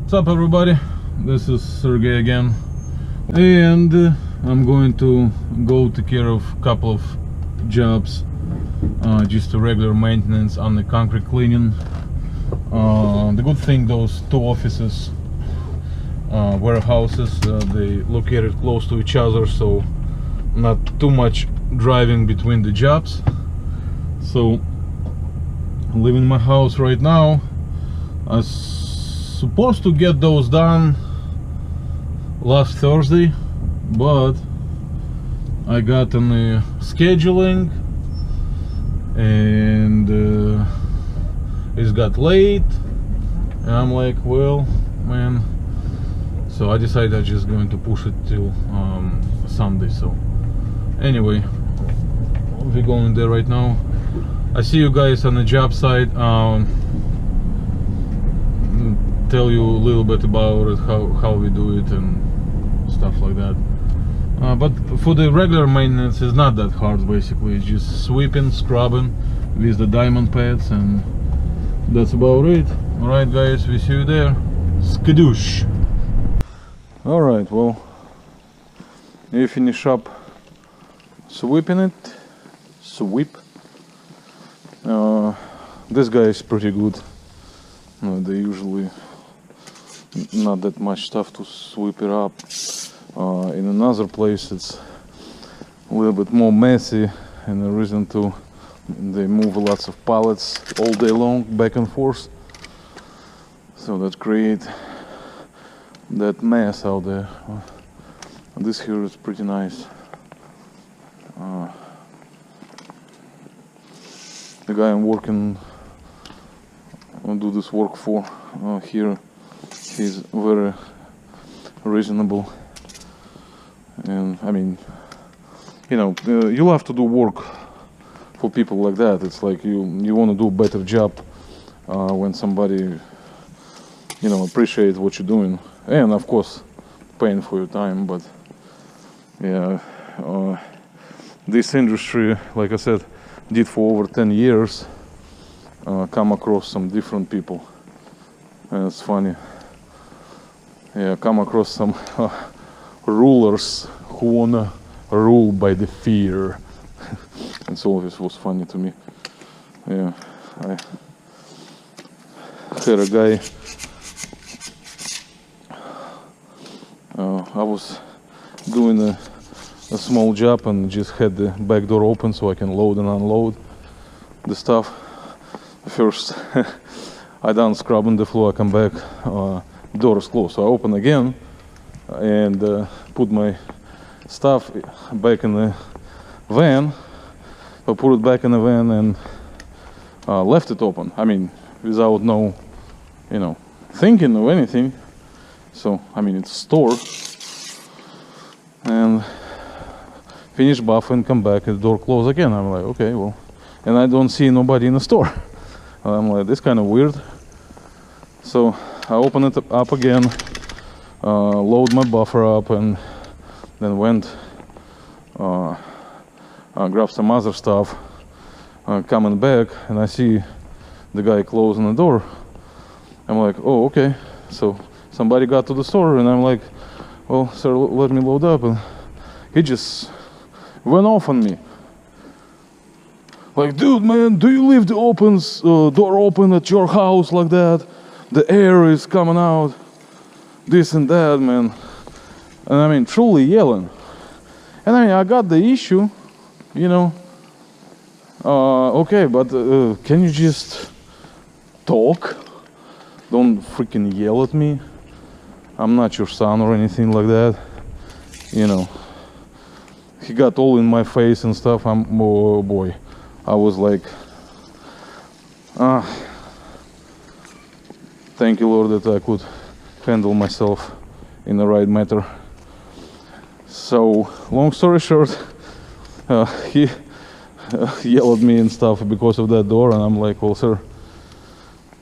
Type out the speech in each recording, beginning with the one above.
What's up, everybody? This is Sergey again, and I'm going to go take care of a couple of jobs, just a regular maintenance on the concrete cleaning. The good thing, those two offices, warehouses, they located close to each other, so not too much driving between the jobs. So I'm leaving my house right now. I was supposed to get those done last Thursday, but I got on the scheduling and it got late, and I'm like, well, man, so I decided I'm just going to push it till Sunday. So anyway, we're going there right now. I see you guys on the job site. Tell you a little bit about it, how we do it and stuff like that. But for the regular maintenance, it's not that hard. Basically, it's just sweeping, scrubbing with the diamond pads, and that's about it. All right, guys, we see you there. Skadoosh. All right, well, you finish up sweeping it. Sweep. This guy is pretty good. They usually not that much stuff to sweep it up. In another place it's a little bit more messy, and the reason to they move lots of pallets all day long back and forth, so that create that mess out there. This here is pretty nice. The guy I'm working do this work for here, he's very reasonable, and I mean, you know, you'll have to do work for people like that. It's like you want to do a better job when somebody, you know, appreciates what you're doing, and of course paying for your time. But yeah, this industry, like I said, did for over 10 years. Come across some different people, and it's funny. Yeah, come across some rulers who wanna rule by the fear. It's always was funny to me. Yeah, I had a guy. I was doing a small job and just had the back door open so I can load and unload the stuff. First, I done scrubbing the floor, I come back, door is closed. So I open again and put my stuff back in the van. I put it back in the van and left it open. I mean, without no, you know, thinking of anything. So, I mean, it's a store. And finish buffing, come back, and the door closed again. I'm like, okay, well, and I don't see nobody in the store. I'm like, this kind of weird. So I open it up again, load my buffer up, and then went grab some other stuff, coming back, and I see the guy closing the door. I'm like, oh, okay, so somebody got to the store. And I'm like, well, sir, let me load up. And he just went off on me. Like, dude, man, do you leave the door open at your house like that? The air is coming out, this and that, man. And I mean, truly yelling. And I mean, I got the issue, you know. Okay, but can you just talk? Don't freaking yell at me. I'm not your son or anything like that, you know. He got all in my face and stuff. Oh boy. I was like, thank you, Lord, that I could handle myself in the right manner. So, long story short, he yelled at me and stuff because of that door, and I'm like, well, sir,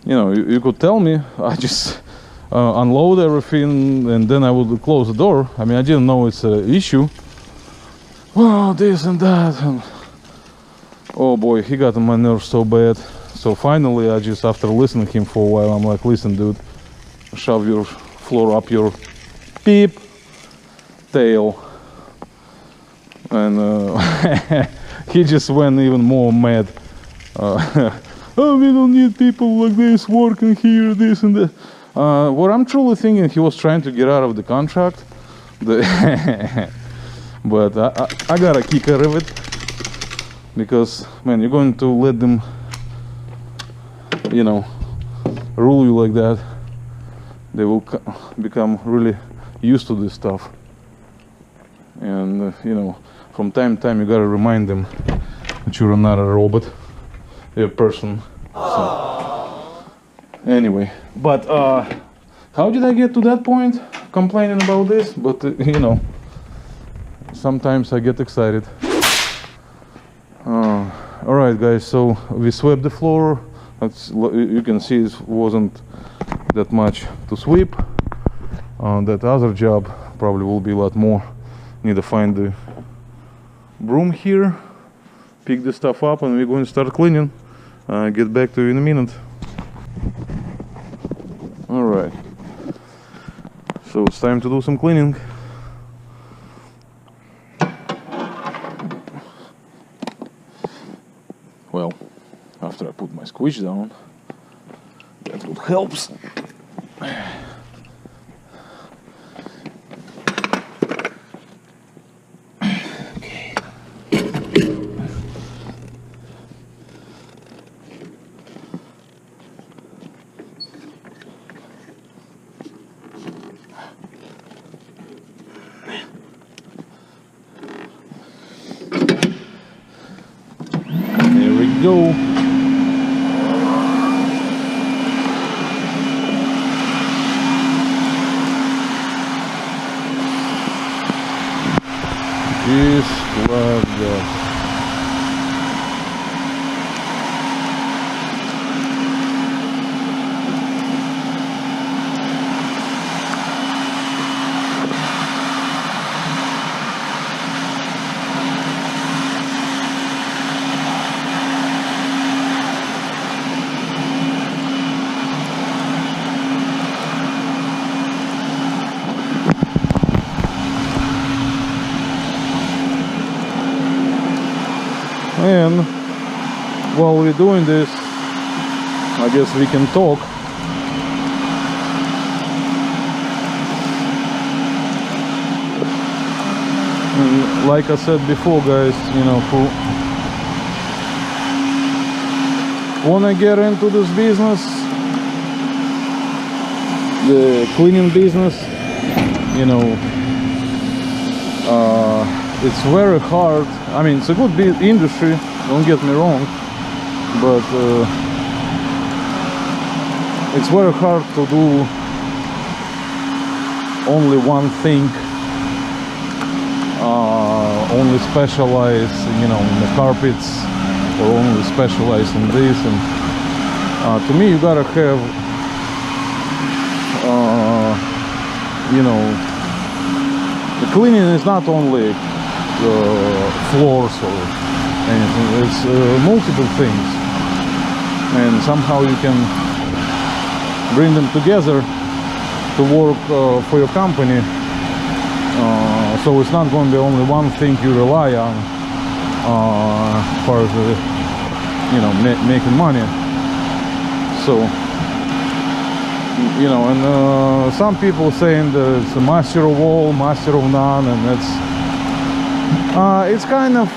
you know, you could tell me. I just unload everything and then I would close the door. I mean, I didn't know it's an issue. Well, this and that, and oh boy, he got on my nerves so bad. So finally, I just, after listening to him for a while, I'm like, listen, dude, shove your floor up your beep tail. And he just went even more mad. Oh, we don't need people like this working here, this and that. What I'm truly thinking, he was trying to get out of the contract. But I got a kick out of it, because man, you're going to let them, you know, rule you like that. They will become really used to this stuff. And you know, from time to time you gotta remind them that you're not a robot, you're a person. So, anyway, but how did I get to that point, complaining about this? But you know, sometimes I get excited. All right, guys, so we swept the floor. You can see it wasn't that much to sweep. That other job probably will be a lot more. Need to find the broom here, pick the stuff up, and we're going to start cleaning. Get back to you in a minute. All right, so it's time to do some cleaning. Well, after I put my squeeze down, that would help. Go. Just like that. And while we're doing this, I guess we can talk. And like I said before, guys, you know, who wanna get into this business, the cleaning business, you know, it's very hard. I mean, it's a good industry, don't get me wrong, but it's very hard to do only one thing, only specialize, you know, in the carpets, or only specialize in this. And to me, you gotta have, you know, the cleaning is not only floors or anything, it's multiple things, and somehow you can bring them together to work for your company, so it's not going to be only one thing you rely on as far as you know, making money. So you know, and some people saying that it's a master of all, master of none, and it's kind of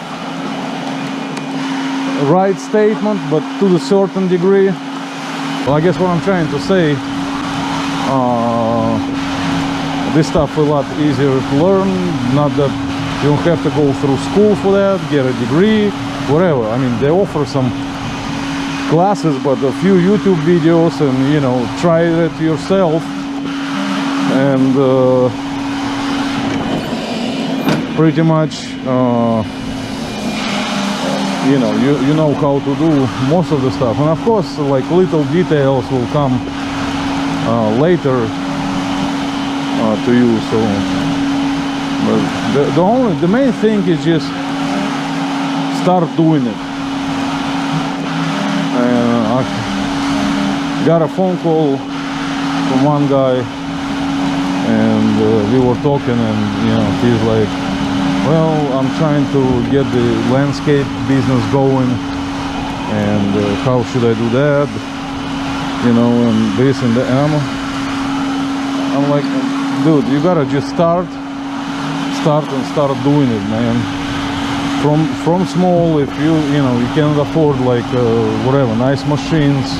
a right statement, but to a certain degree. Well, I guess what I'm trying to say, this stuff is a lot easier to learn. Not that you don't have to go through school for that, get a degree, whatever. I mean, they offer some classes, but a few YouTube videos, and you know, try it yourself, and pretty much you know, you know how to do most of the stuff. And of course, like, little details will come later to you. So but the main thing is just start doing it. I got a phone call from one guy, and we were talking, and he's like, well, I'm trying to get the landscape business going, and how should I do that, and this and that. And I'm like, dude, you gotta just start doing it, man. From small. If you can't afford like whatever nice machines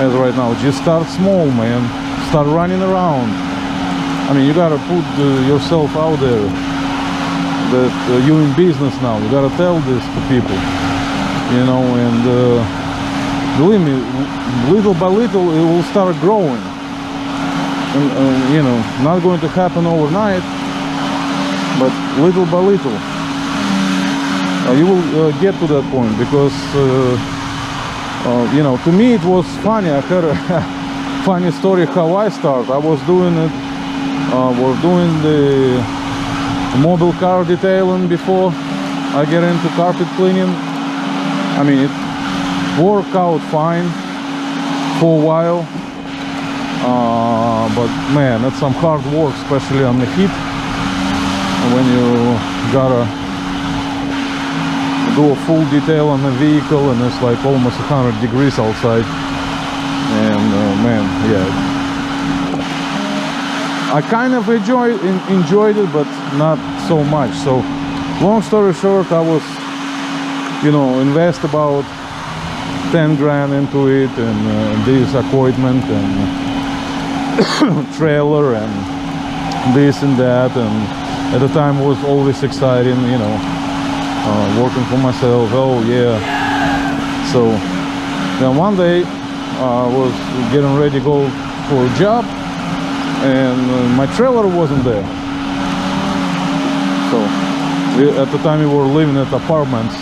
as right now, just start small, man. Start running around. I mean, you gotta put yourself out there that you're in business now. You gotta tell this to people, and believe me, little by little it will start growing, and not going to happen overnight, but little by little you will get to that point. Because to me it was funny. I heard a funny story how I started. I was doing it, doing the mobile car detailing before I get into carpet cleaning. I mean, it worked out fine for a while, but man, that's some hard work, especially on the heat, when you gotta do a full detail on the vehicle and it's like almost 100 degrees outside. And man, yeah, I kind of enjoyed it, but not so much. So long story short, I was invest about 10 grand into it, and this equipment and trailer and this and that, and at the time it was always exciting, working for myself. Oh yeah. So then one day I was getting ready to go for a job, and my trailer wasn't there. So at the time we were living at apartments,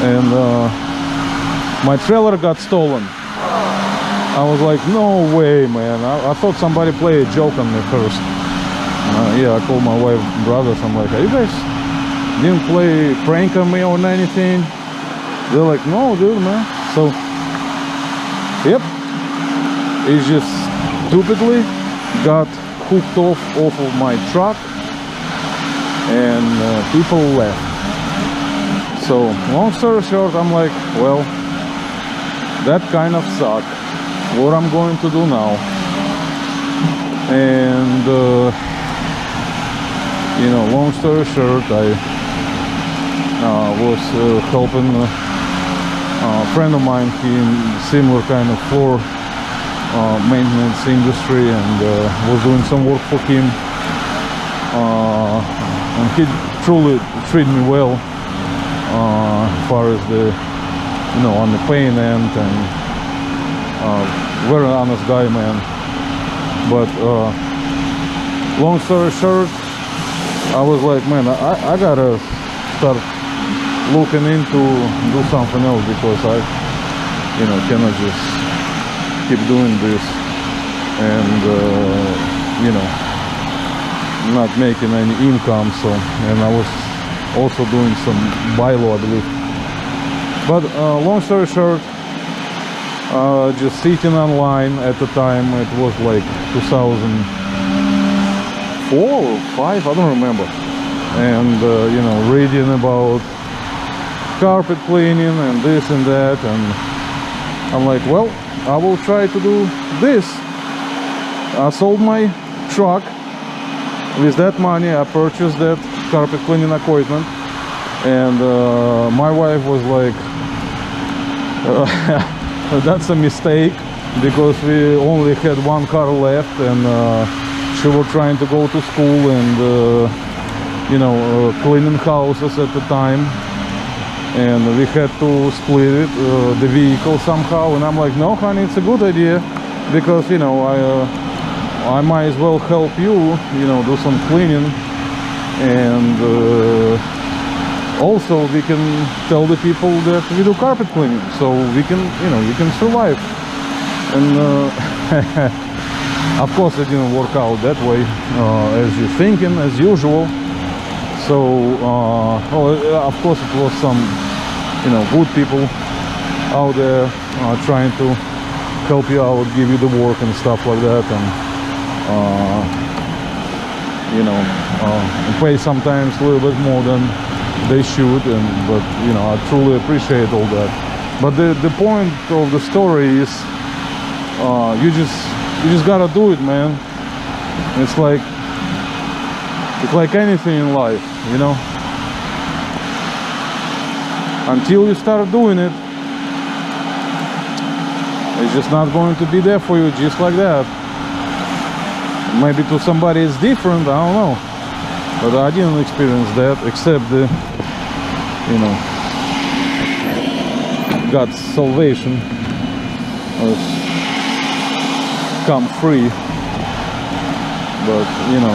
and my trailer got stolen. I was like, no way, man. I thought somebody played a joke on me first. Yeah, I called my wife and brothers. I'm like, are you guys didn't play prank on me or anything? They're like, no, dude, man. So yep, it just stupidly got hooked off of my truck, and people left. So long story short, I'm like, well, that kind of sucked. What I'm going to do now? And long story short, I was helping a friend of mine. He in similar kind of floor maintenance industry, and was doing some work for him, and he truly treated me well, as far as the on the paying end, and very honest guy, man. But long story short, I was like, man, I gotta start looking into do something else, because I cannot just keep doing this and not making any income. So, and I was also doing some bylaw, I believe. But long story short, just sitting online at the time, it was like 2004 or 5, I don't remember, and reading about carpet cleaning and this and that, and I'm like, well, I will try to do this. I sold my truck. With that money I purchased that carpet cleaning equipment, and my wife was like, that's a mistake, because we only had one car left, and she was trying to go to school and cleaning houses at the time, and we had to split it, the vehicle somehow. And I'm like, no honey, it's a good idea, because I might as well help you, do some cleaning, and also we can tell the people that we do carpet cleaning, so we can you can survive. And of course it didn't work out that way, as you're thinking, as usual. So of course it was some good people out there trying to help you out, give you the work and stuff like that, and you know, pay sometimes a little bit more than they should, but you know, I truly appreciate all that. But the point of the story is, you just gotta do it, man. It's like anything in life, you know. Until you start doing it, it's just not going to be there for you, just like that. Maybe to somebody it's different, I don't know. But I didn't experience that, except the, you know, God's salvation has come free. But, you know,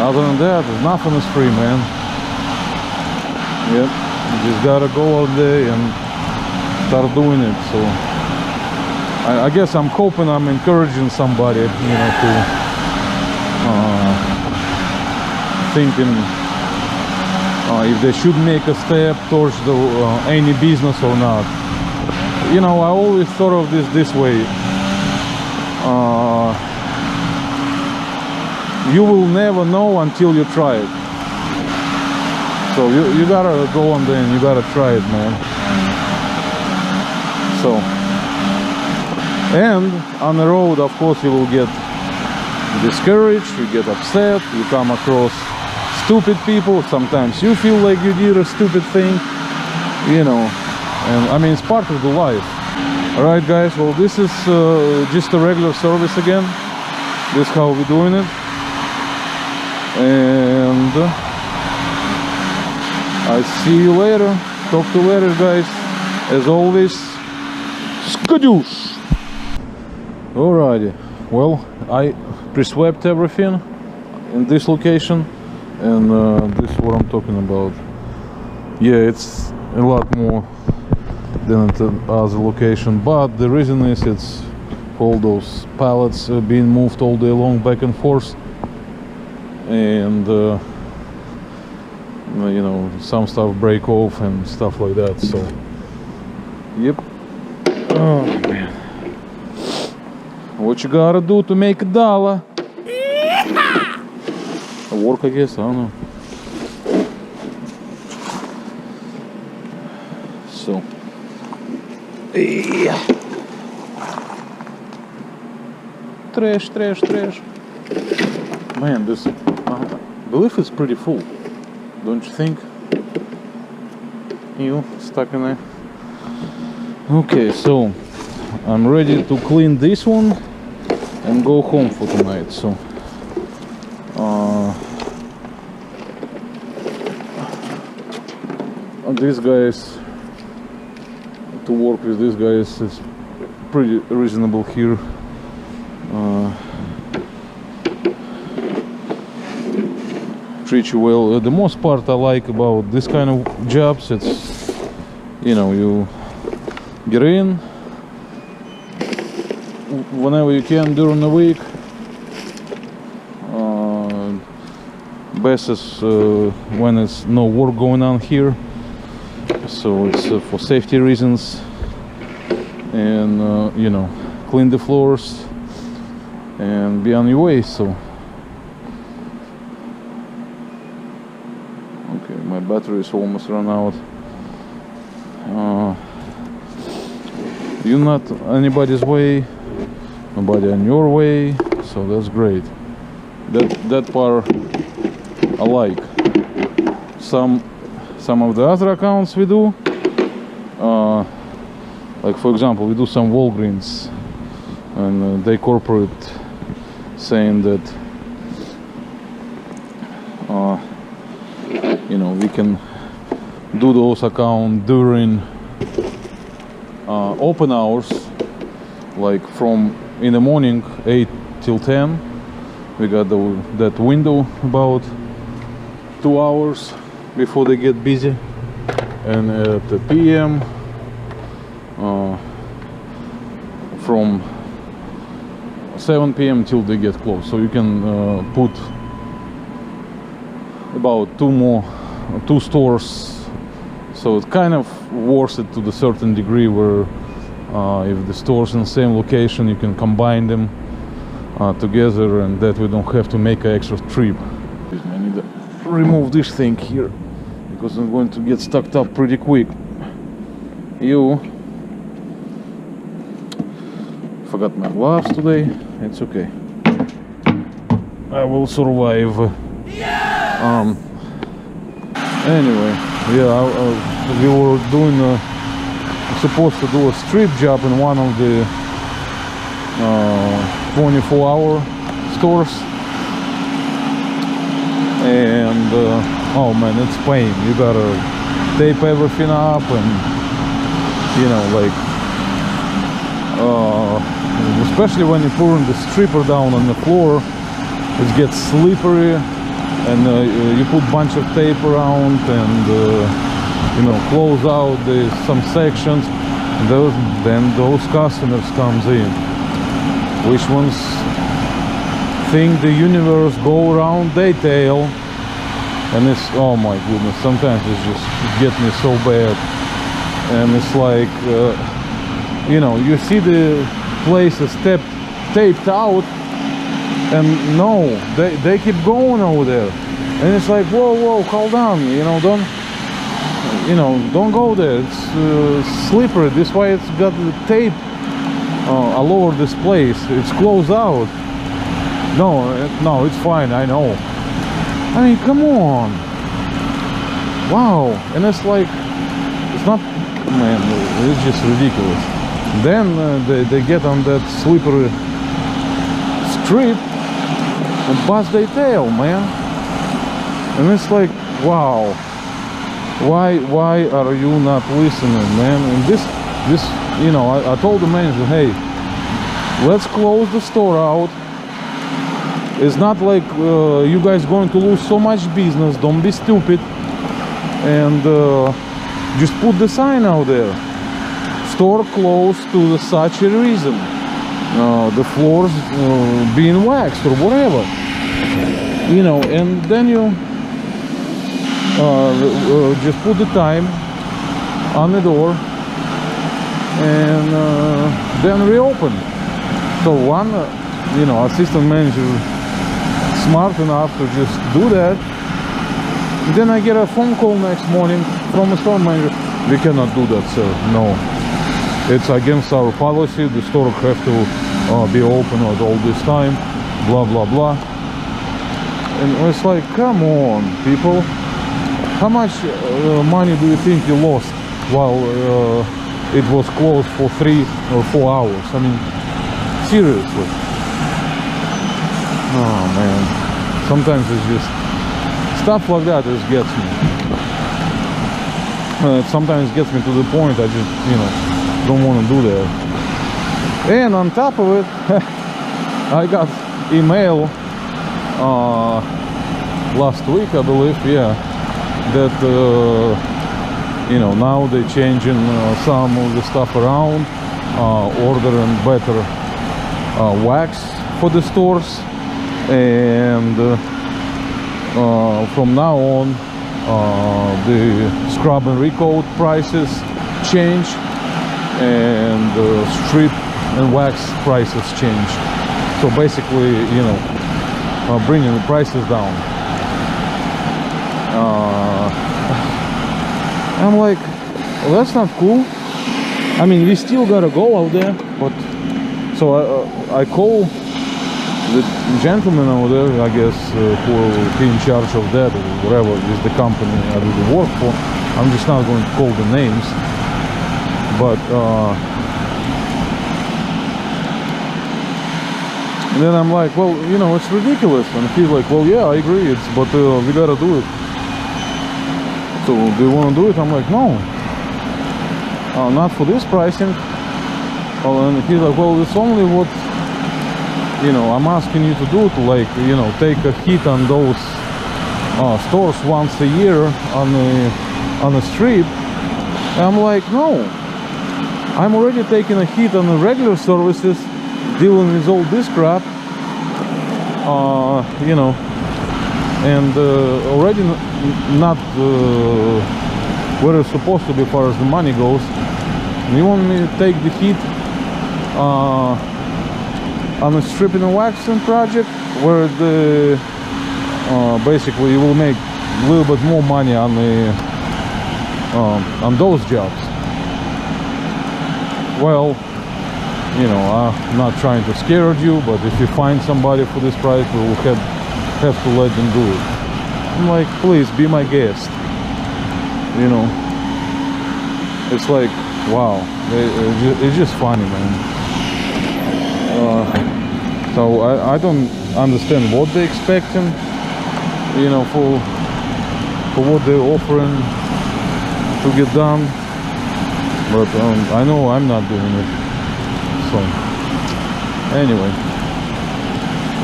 other than that, nothing is free, man. Yep, you just gotta go out there and start doing it. So I guess I'm hoping I'm encouraging somebody, you know, to thinking if they should make a step towards the any business or not. You know, I always thought of this way. You will never know until you try it. So you gotta go on there and you gotta try it, man. So, and on the road, of course, you will get discouraged, you get upset, you come across stupid people. Sometimes you feel like you did a stupid thing, you know. And I mean, it's part of the life. All right, guys. Well, this is just a regular service again. This is how we're doing it. And I see you later. Talk to you later, guys. As always, skadoosh. Alrighty. Well, I pre-swept everything in this location, and this is what I'm talking about. Yeah, it's a lot more than at the other location, but the reason is it's all those pallets being moved all day long back and forth, and you know, some stuff break off and stuff like that. So yep. Oh man, what you gotta do to make $1? Work, I guess, I don't know. So yeah. Trash. Man, this I believe it's pretty full, don't you think? You stuck in there. Okay, so I'm ready to clean this one and go home for tonight. So these guys, to work with these guys, it's pretty reasonable here. Treat you well. The most part I like about this kind of jobs, it's, you know, you get in whenever you can during the week. Best is when it's no work going on here, so it's for safety reasons, and you know, clean the floors and be on your way. So okay, my battery is almost run out. You're not anybody's way, nobody on your way, so that's great. That part I like. Some of the other accounts we do, like for example, we do some Walgreens, and they corporate saying that you know, we can do those accounts during open hours, like from in the morning 8 till 10. We got that window about 2 hours before they get busy, and at the PM from 7 PM till they get closed. So you can put about two stores, so it kind of worth it to the certain degree where if the store's in the same location, you can combine them together, and that we don't have to make an extra trip. I need to remove this thing here because I'm going to get stuck up pretty quick. You forgot my gloves today. It's okay. I will survive. Anyway, yeah, we were doing supposed to do a strip job in one of the 24-hour stores, and oh man, it's pain. You gotta tape everything up, and you know, like especially when you put the stripper down on the floor, it gets slippery, and you put bunch of tape around, and you know, close out some sections. Then those customers comes in, which ones think the universe go around their tail, and it's, oh my goodness, sometimes it's just get me so bad. And it's like you know, you see the places taped out, and no, they keep going over there, and it's like, whoa, hold on, you know, don't go there. It's slippery. This way it's got the tape all over this place. It's closed out. No, it's fine. I know. I mean, come on. Wow. And it's like, it's not, man, it's just ridiculous. Then they get on that slippery strip and bust their tail, man. And it's like, wow. Why are you not listening, man? And this, you know, I told the manager, hey, let's close the store out. It's not like you guys going to lose so much business. Don't be stupid, and just put the sign out there. Store closed to such a reason. The floors being waxed or whatever, you know, and then you just put the time on the door, and then reopen. So one, you know, assistant manager smart enough to just do that. Then I get a phone call next morning from a store manager. We cannot do that, sir. No, it's against our policy. The store have to be open at all this time. Blah blah blah. And it's like, come on, people. How much money do you think you lost while it was closed for 3 or 4 hours? I mean, seriously. Oh man, sometimes it's just stuff like that just gets me. It sometimes gets me to the point I just, you know, don't want to do that. And on top of it, I got email last week, I believe, yeah, that you know, now they're changing some of the stuff around, ordering better wax for the stores, and from now on the scrub and recoat prices change, and strip and wax prices change. So basically, you know, bringing the prices down. I'm like, well, that's not cool. I mean, we still gotta go out there, but so I call the gentleman over there, I guess, who is in charge of that, or whatever is the company I do the work for. I'm just not going to call the names, but and then I'm like, well, you know, it's ridiculous. And he's like, well, yeah, I agree, but we gotta do it. So do you want to do it? I'm like, no, not for this pricing. And he's like, well, it's only what, you know, I'm asking you to do, to, like, you know, take a hit on those stores once a year on the strip. And I'm like, no, I'm already taking a hit on the regular services, dealing with all this crap, you know, and already not where it's supposed to be as far as the money goes. You want me to take the heat on a stripping and waxing project where the basically you will make a little bit more money on the on those jobs. Well, you know, I'm not trying to scare you, but if you find somebody for this price, we will have to let them do it. I'm like, please be my guest. You know, it's like, wow, it's just funny, man. So I don't understand what they're expecting, you know, for what they're offering to get done, but I know I'm not doing it. So anyway,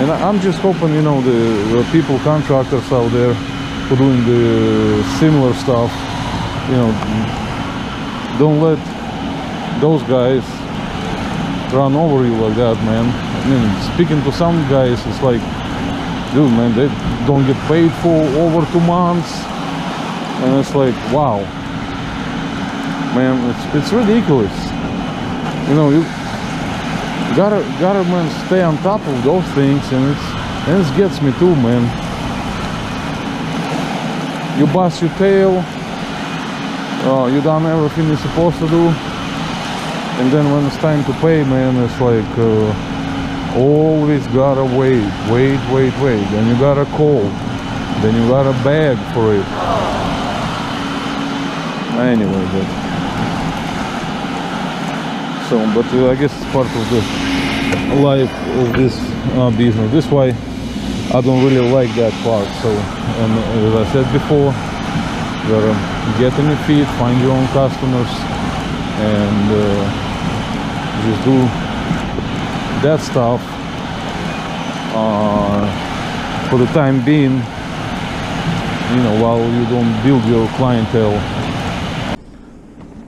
and I'm just hoping, you know, the people, contractors out there who doing the similar stuff, you know, don't let those guys run over you like that, man. I mean, speaking to some guys, it's like, dude, man, they don't get paid for over 2 months, and it's like, wow, man, it's ridiculous. You know, you gotta man, stay on top of those things, and it gets me too, man. You bust your tail, you done everything you're supposed to do, and then when it's time to pay, man, it's like always gotta wait, then you gotta call, then you gotta beg for it. Anyway, but I guess it's part of the life of this business. This way I don't really like that part. So, and as I said before, you gotta get on your feet, find your own customers, and just do that stuff for the time being, you know, while you don't build your clientele.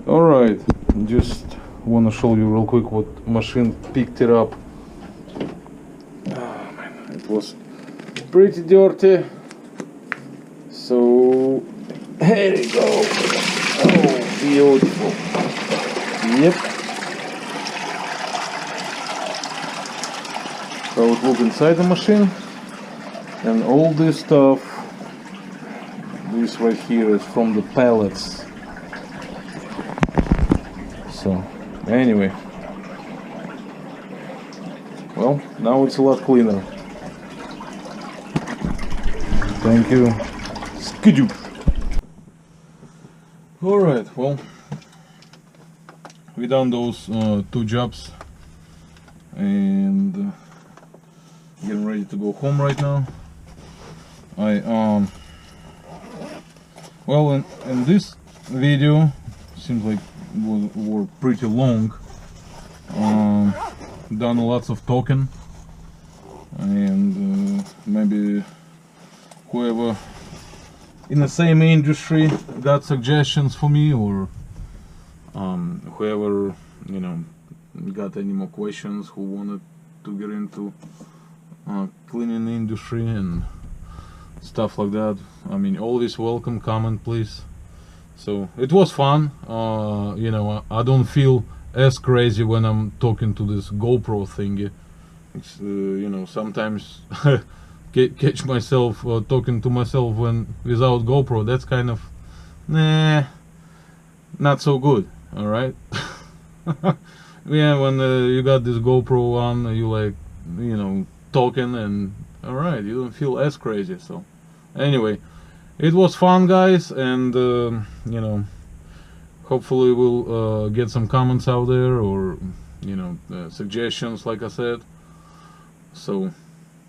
All right, just want to show you real quick what machine picked it up. Oh man, it was pretty dirty, so here we go. Oh, beautiful. Yep. So I would look inside the machine, and all this stuff, this right here, is from the pallets. So anyway, well, now it's a lot cleaner. Thank you. Skidoo. All right, well, we done those 2 jobs, and getting ready to go home right now. Well, in this video, seems like were pretty long. Done lots of talking, and maybe whoever in the same industry got suggestions for me, or whoever, you know, got any more questions, who wanted to get into cleaning industry and stuff like that. I mean, always welcome comment, please. So it was fun. You know, I don't feel as crazy when I'm talking to this GoPro thingy. It's you know, sometimes catch myself talking to myself when without GoPro. That's kind of not so good. All right. Yeah, when you got this GoPro on, you like, you know, talking, and all right, you don't feel as crazy. So anyway, it was fun, guys, and you know, hopefully we'll get some comments out there, or you know, suggestions, like I said. So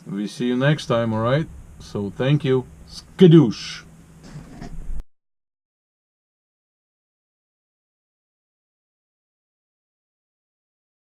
we see you next time. All right, so thank you. Skadoosh.